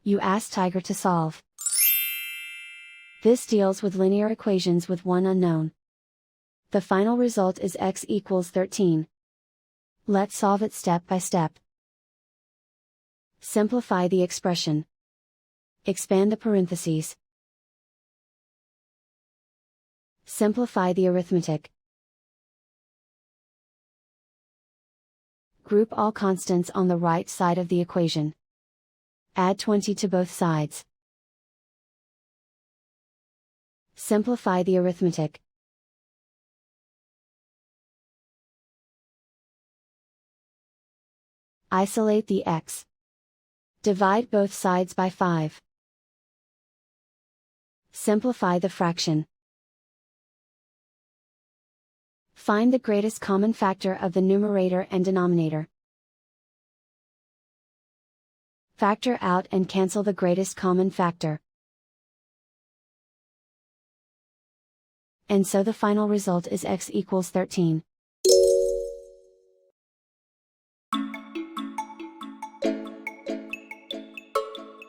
You ask Tiger to solve. This deals with linear equations with one unknown. The final result is x equals 13. Let's solve it step by step. Simplify the expression. Expand the parentheses. Simplify the arithmetic. Group all constants on the right side of the equation. Add 20 to both sides. Simplify the arithmetic. Isolate the x. Divide both sides by 5. Simplify the fraction. Find the greatest common factor of the numerator and denominator. Factor out and cancel the greatest common factor. And so the final result is x equals 13.